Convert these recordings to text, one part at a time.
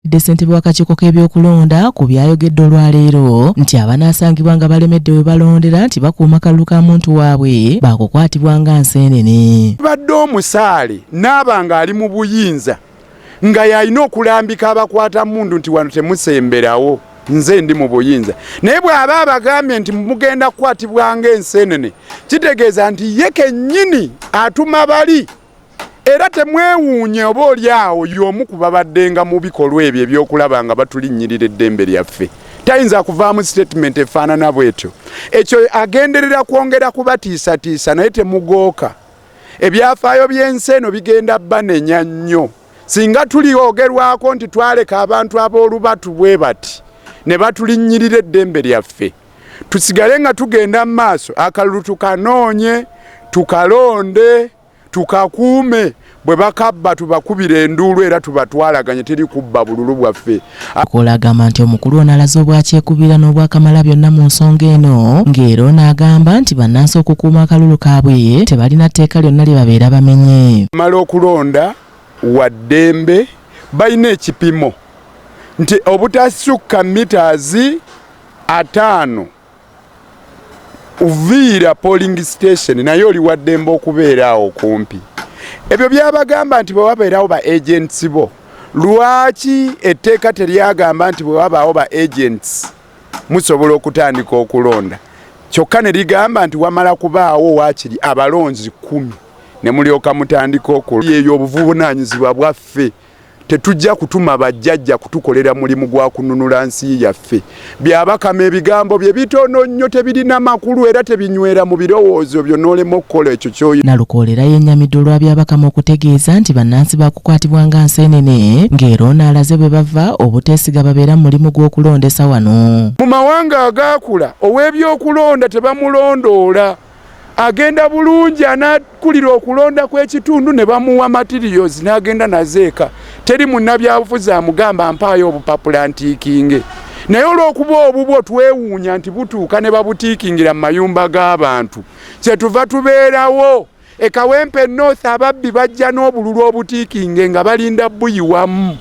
Ssentebe w'akakiiko k'ebyokulonda ku byayogedde olwaleero nti abanaasangibwa nga balemedde we balondera nti bakuuma kalulu ka muntu waabwe baakukwatibwa nga nseenene. Badde omusaale n'abanga ali mu buyinza nga yalina okulambika abakwata mundu nti wano temusemberawo nze ndi mu buyinza, naye bw'aba abagambye nti mugenda kukwatibwa ng'enseenene kitegeeza nti ye kennyini atuma bali. Era temwewuunye oba oli awo y'omu ku babaddenga mu bikolwa ebyo ebyokulaba nga batulinnyirira eddembe lyaffe. Tayinza kuvaamu statement efaanana bw'etyo. Ekyo agenderera kwongera kubatiisatiisa naye temugooka. Ebyafaayo by'ensi eno bigenda banenya nnyo. Singa tuliogerwako nti twaleka abantu ab'olubatu bwe bati ne batulinnyirira eddembe lyaffe, tusigale nga tugenda mu maaso akalulu tukanoonye, tukalonde, tukakuume, bwe bakabba tubakubira enduulu era tubatwalaganye teri kubba bululu bwaffe. Akola agamba nti omukulu ono alaze obwakyekubira n'obwakamala byonna mu nsonga eno, ng'era n'agamba nti bannansi okukuuma akalulu kaabwe tebalina tteeka lyonna lye babeera bamenye. Mala okulonda wa ddembe balina ekipimo nti obutasukka mitaazi 5 uviira polling station naye oli wa ddembe okubeera awo kumpi. Ebyo byabagamba nti bwe wabeerawo ba agents bo, lwaki etteeka teryagamba nti bwe wabaawo ba agents musobola okutandika okulonda, kyokka ne ligamba nti wamala kubaawo waakiri abalonzi 10 ne mulyoka mutandika okulonda. Eyo obuvunaanyizibwa bwaffe, tetujja kutuma bajjajja kutukolera mulimu gwa kununula nsi yaffe. Byabakama ebigambo bye bitono nnyo tebirina makulu era tebinywera mu birowoozo byo n'olema okukola ekyo ky'oyo. Nalukoolera yennyamidde olwa byabakama okutegeeza nti bannansi baakukwatibwa nga nseenene, ng'era alaze bwe bava obuteesiga babeera mu mulimu gw'okulondesa wano. Mu mawanga agaakula ow'ebyokulonda tebamulondoola. Agenda bulungi anakulira okulonda kw'ekitundu ne bamuwa materials n'agenda nazeeka. Teri munnabyabufuzi amugamba mpaayo obupapula ntiikinge. Naye olw'okuba obubwo twewuunya nti butuuka ne babutiikingira mu mayumba g'abantu, kyetuva tubeerawo. E Kawempe North ababbi bajja n'obululu obutiikinge nga balinda buyiwamu.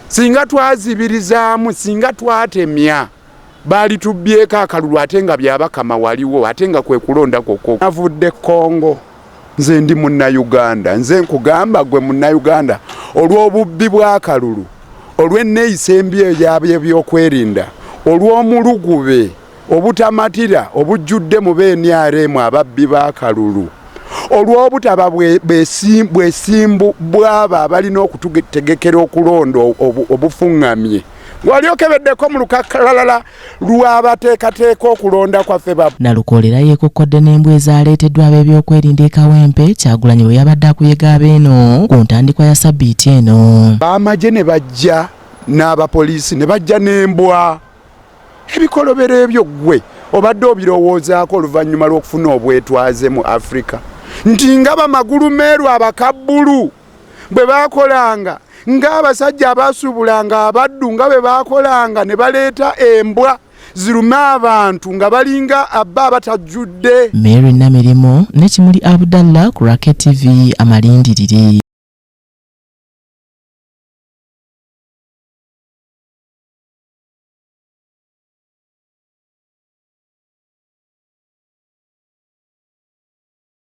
Singa twazibirizaamu, singa twatemya, baali tubbyeko akalulu ate nga byabakama waliwo, ate nga kwe kulonda kwokwo. Navudde Kongo, nze ndi Munnayuganda, nze nkugamba gwe Munnayuganda olw'obubbi bw'akalulu, olw'enneeyisa embi y'ebyokwerinda, olw'omulugube obutamatira obujjudde mu BNRM ababbi b'akalulu, olw'obutaba bwesimbu bw'abo abalina okututegekera okulonda obufuŋŋamye. Walyokebeddeko mu lukakalala lw'abateekateeka okulonda kwaffe. Nalukoolera yeekokkodde n'embwa ezaaleeteddwa ab'ebyokwerinda e Kawempe Kyagulanyi bwe yabadde akuyega abeeno ku ntandikwa ya Sabbiiti eno. B'amagye ne bajja n'abapoliisi ne bajja n'embwa. Ebikolobero ebyo ggwe obadde obirowoozaako oluvannyuma lw'okufuna obwetwaze mu Afrika nti nga bamagulu meeru abakabbulu bwe baakolanga, ng'abasajja abaasubulanga abaddu nga bwe baakolanga ne baleeta embwa zirume abantu nga balinga abba abatajjudde. Mary Namirimo ne Kimuli Abdallah ku Racket TV amalindirire.